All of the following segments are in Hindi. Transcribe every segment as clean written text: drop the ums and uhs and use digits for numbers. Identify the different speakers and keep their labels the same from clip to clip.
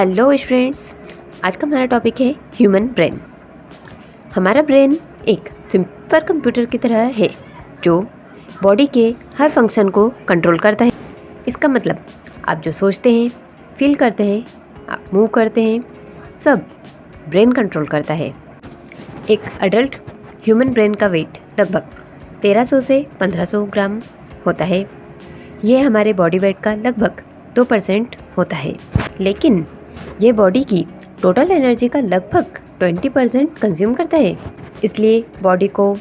Speaker 1: हेलो स्टूडेंट्स, आज का हमारा टॉपिक है ह्यूमन ब्रेन। हमारा ब्रेन एक सुपर कंप्यूटर की तरह है जो बॉडी के हर फंक्शन को कंट्रोल करता है। इसका मतलब आप जो सोचते हैं, फील करते हैं, आप मूव करते हैं, सब ब्रेन कंट्रोल करता है। एक अडल्ट ह्यूमन ब्रेन का वेट लगभग 1300 से 1500 ग्राम होता है। यह हमारे बॉडी वेट का लगभग 2% होता है, लेकिन ये बॉडी की टोटल एनर्जी का लगभग 20% कंज्यूम करता है। इसलिए बॉडी को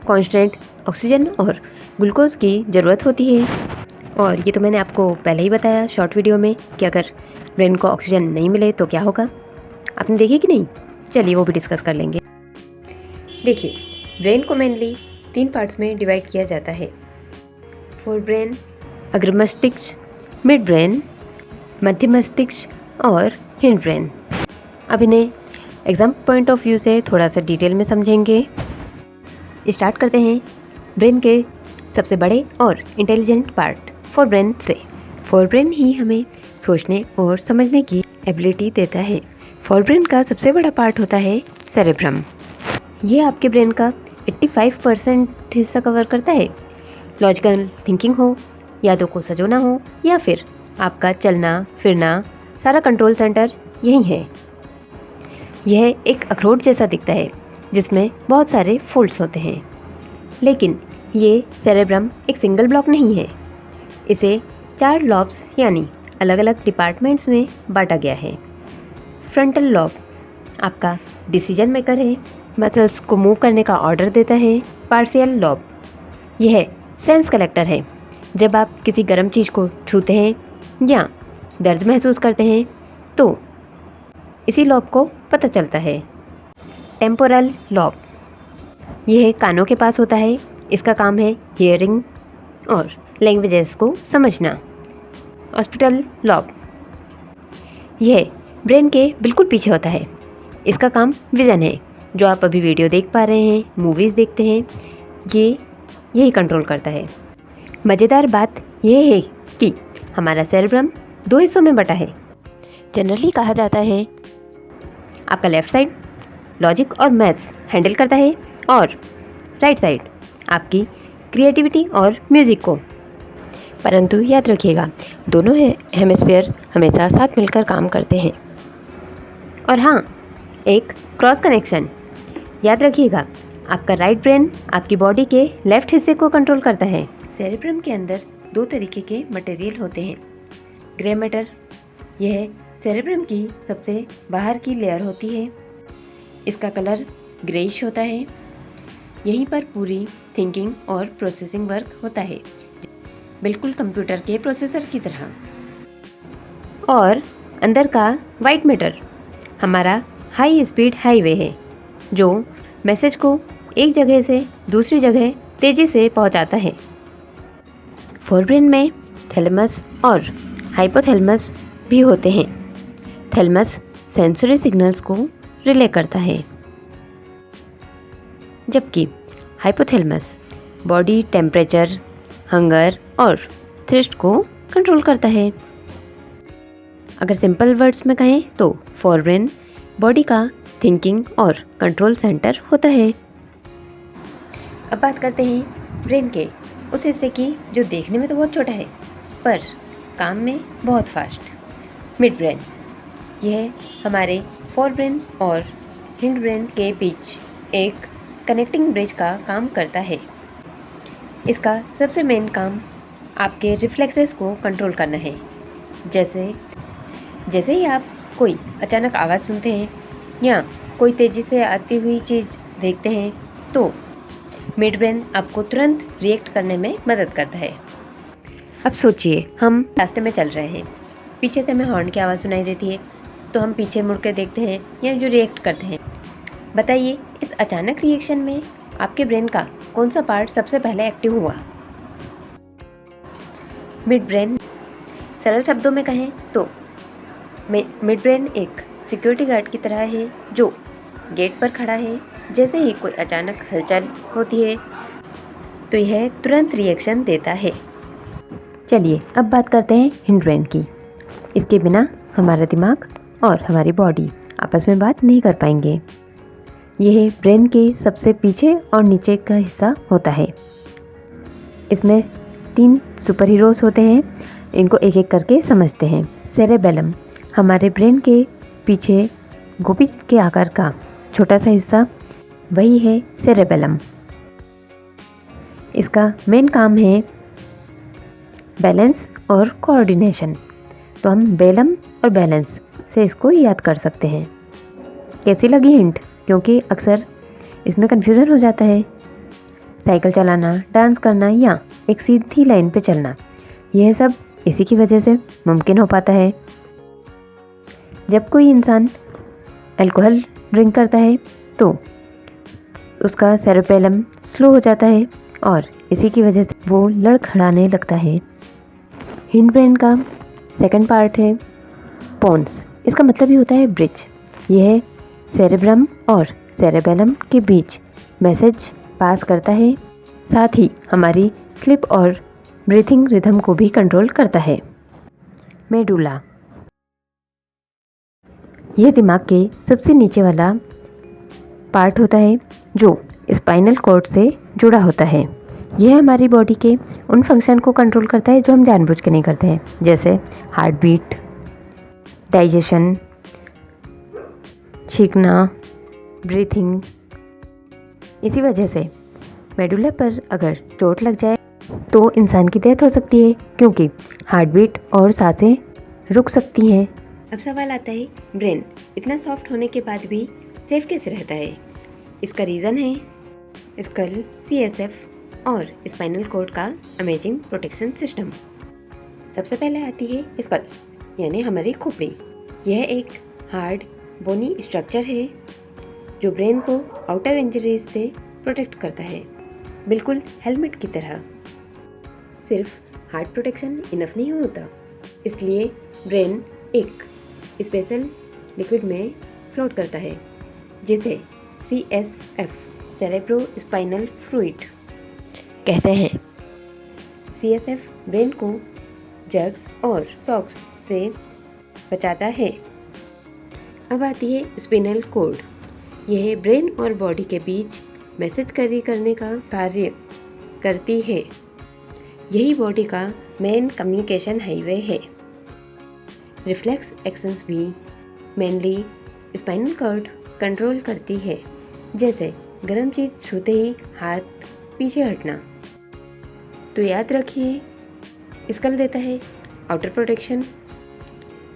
Speaker 1: कांस्टेंट ऑक्सीजन और ग्लूकोज की ज़रूरत होती है। और ये तो मैंने आपको पहले ही बताया शॉर्ट वीडियो में कि अगर ब्रेन को ऑक्सीजन नहीं मिले तो क्या होगा। आपने देखी कि नहीं? चलिए वो भी डिस्कस कर लेंगे। देखिए, ब्रेन को मेनली 3 पार्ट्स में डिवाइड किया जाता है। फोर ब्रेन, अग्र मस्तिष्क, मिड ब्रेन, मध्य मस्तिष्क और हिंड ब्रेन। अब इन्हें एग्जाम पॉइंट ऑफ व्यू से थोड़ा सा डिटेल में समझेंगे। स्टार्ट करते हैं ब्रेन के सबसे बड़े और इंटेलिजेंट पार्ट फोर ब्रेन से। फोर ब्रेन ही हमें सोचने और समझने की एबिलिटी देता है। फोर ब्रेन का सबसे बड़ा पार्ट होता है सेरेब्रम। ये आपके ब्रेन का 85% हिस्सा कवर करता है। लॉजिकल थिंकिंग हो, यादों को सजोना हो, या फिर आपका चलना फिरना, सारा कंट्रोल सेंटर यही है। यह एक अखरोट जैसा दिखता है जिसमें बहुत सारे फोल्ड्स होते हैं, लेकिन ये सेरेब्रम एक सिंगल ब्लॉक नहीं है। इसे 4 लॉब्स यानी अलग अलग डिपार्टमेंट्स में बांटा गया है। फ्रंटल लॉब आपका डिसीजन मेकर है, मसल्स को मूव करने का ऑर्डर देता है। पार्शियल लॉब यह सेंस कलेक्टर है। जब आप किसी गर्म चीज़ को छूते हैं या दर्द महसूस करते हैं तो इसी लॉब को पता चलता है। टेम्पोरल लॉब यह कानों के पास होता है। इसका काम है हियरिंग और लैंग्वेजेस को समझना। ऑक्सीपिटल लॉब यह ब्रेन के बिल्कुल पीछे होता है। इसका काम विज़न है। जो आप अभी वीडियो देख पा रहे हैं, मूवीज़ देखते हैं, यही कंट्रोल करता है। मज़ेदार बात यह है कि हमारा सेरेब्रम 2 हिस्सों में बटा है। जनरली कहा जाता है आपका लेफ़्ट साइड लॉजिक और मैथ्स हैंडल करता है और राइट साइड आपकी क्रिएटिविटी और म्यूज़िक को। परंतु याद रखिएगा, दोनों हेमिस्फीयर हमेशा साथ मिलकर काम करते हैं। और हाँ, एक क्रॉस कनेक्शन याद रखिएगा, आपका राइट ब्रेन आपकी बॉडी के लेफ़्ट हिस्से को कंट्रोल करता है। सेरेब्रम के अंदर 2 तरीके के मटेरियल होते हैं। ग्रे मैटर, यह सेरेब्रम की सबसे बाहर की लेयर होती है। इसका कलर ग्रेइश होता है। यहीं पर पूरी थिंकिंग और प्रोसेसिंग वर्क होता है, बिल्कुल कंप्यूटर के प्रोसेसर की तरह। और अंदर का वाइट मैटर हमारा हाई स्पीड हाईवे है जो मैसेज को एक जगह से दूसरी जगह तेज़ी से पहुंचाता है। फोरब्रेन में थैलेमस और हाइपोथैलेमस भी होते हैं। थैलेमस सेंसरी सिग्नल्स को रिले करता है, जबकि हाइपोथैलेमस बॉडी टेम्परेचर, हंगर और थ्रस्ट को कंट्रोल करता है। अगर सिंपल वर्ड्स में कहें तो फोरब्रेन बॉडी का थिंकिंग और कंट्रोल सेंटर होता है। अब बात करते हैं ब्रेन के उस हिस्से की जो देखने में तो बहुत छोटा है पर काम में बहुत फास्ट। मिड ब्रेन यह हमारे फोर ब्रेन और हिंड ब्रेन के बीच एक कनेक्टिंग ब्रिज का काम करता है। इसका सबसे मेन काम आपके रिफ्लेक्सेस को कंट्रोल करना है। जैसे ही आप कोई अचानक आवाज़ सुनते हैं या कोई तेज़ी से आती हुई चीज़ देखते हैं तो मिड ब्रेन आपको तुरंत रिएक्ट करने में मदद करता है। अब सोचिए, हम रास्ते में चल रहे हैं, पीछे से हमें हॉर्न की आवाज़ सुनाई देती है तो हम पीछे मुड़ कर देखते हैं या जो रिएक्ट करते हैं। बताइए, इस अचानक रिएक्शन में आपके ब्रेन का कौन सा पार्ट सबसे पहले एक्टिव हुआ? Mid brain. सरल शब्दों में कहें तो मिड ब्रेन एक सिक्योरिटी गार्ड की तरह है जो गेट पर खड़ा है। जैसे ही कोई अचानक हलचल होती है तो यह तुरंत रिएक्शन देता है। चलिए अब बात करते हैं हिंड ब्रेन की। इसके बिना हमारा दिमाग और हमारी बॉडी आपस में बात नहीं कर पाएंगे। यह ब्रेन के सबसे पीछे और नीचे का हिस्सा होता है। इसमें 3 सुपर हीरोज़ होते हैं, इनको एक एक करके समझते हैं। सेरेबेलम हमारे ब्रेन के पीछे गोभी के आकार का छोटा सा हिस्सा, वही है सेरेबेलम। इसका मेन काम है बैलेंस और कोऑर्डिनेशन। तो हम बेलम और बैलेंस से इसको याद कर सकते हैं। कैसी लगी हिंट? क्योंकि अक्सर इसमें कन्फ्यूज़न हो जाता है। साइकिल चलाना, डांस करना या एक सीधी लाइन पे चलना, यह सब इसी की वजह से मुमकिन हो पाता है। जब कोई इंसान अल्कोहल ड्रिंक करता है तो उसका सेरेबेलम स्लो हो जाता है और इसी की वजह से वो लड़खड़ाने लगता है। हिंड ब्रेन का सेकंड पार्ट है पोन्स। इसका मतलब ही होता है ब्रिज। यह सेरेब्रम और सेरेबेलम के बीच मैसेज पास करता है, साथ ही हमारी स्लीप और ब्रीथिंग रिदम को भी कंट्रोल करता है। मेडुला यह दिमाग के सबसे नीचे वाला पार्ट होता है जो स्पाइनल कॉर्ड से जुड़ा होता है। यह हमारी बॉडी के उन फंक्शन को कंट्रोल करता है जो हम जानबूझ के नहीं करते हैं, जैसे हार्ट बीट, डाइजेशन, छींकना, ब्रीथिंग। इसी वजह से मेडुला पर अगर चोट लग जाए तो इंसान की डेथ हो सकती है, क्योंकि हार्ट बीट और सांसें रुक सकती हैं। अब सवाल आता है, ब्रेन इतना सॉफ्ट होने के बाद भी सेफ कैसे रहता है? इसका रीज़न है स्कल, CSF और स्पाइनल कॉर्ड का अमेजिंग प्रोटेक्शन सिस्टम। सबसे पहले आती है स्कल, यानी हमारी खोपड़ी। यह एक हार्ड बोनी स्ट्रक्चर है जो ब्रेन को आउटर इंजरीज से प्रोटेक्ट करता है, बिल्कुल हेलमेट की तरह। सिर्फ हार्ट प्रोटेक्शन इनफ नहीं होता, इसलिए ब्रेन एक स्पेशल लिक्विड में फ्लोट करता है जिसे CSF सेरेब्रो स्पाइनल फ्लूइड कहते हैं। CSF ब्रेन को जर्क्स और शॉक्स से बचाता है। अब आती है स्पिनल कॉर्ड। यह ब्रेन और बॉडी के बीच मैसेज कैरी करने का कार्य करती है। यही बॉडी का मेन कम्युनिकेशन हाईवे है। रिफ्लेक्स एक्शंस भी मेनली स्पाइनल कॉर्ड कंट्रोल करती है, जैसे गर्म चीज़ छूते ही हाथ पीछे हटना। तो याद रखिए, स्कल देता है आउटर प्रोटेक्शन,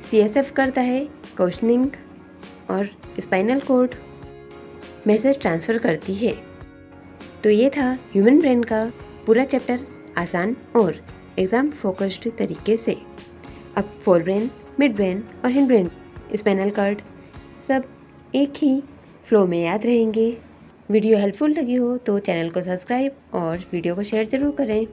Speaker 1: CSF करता है क्वेश्चनिंग और स्पाइनल कॉर्ड मैसेज ट्रांसफ़र करती है। तो ये था ह्यूमन ब्रेन का पूरा चैप्टर, आसान और एग्ज़ाम फोकस्ड तरीके से। अब फोर ब्रेन, मिड ब्रेन और हिंड ब्रेन, स्पाइनल कॉर्ड सब एक ही फ्लो में याद रहेंगे। वीडियो हेल्पफुल लगी हो तो चैनल को सब्सक्राइब और वीडियो को शेयर ज़रूर करें।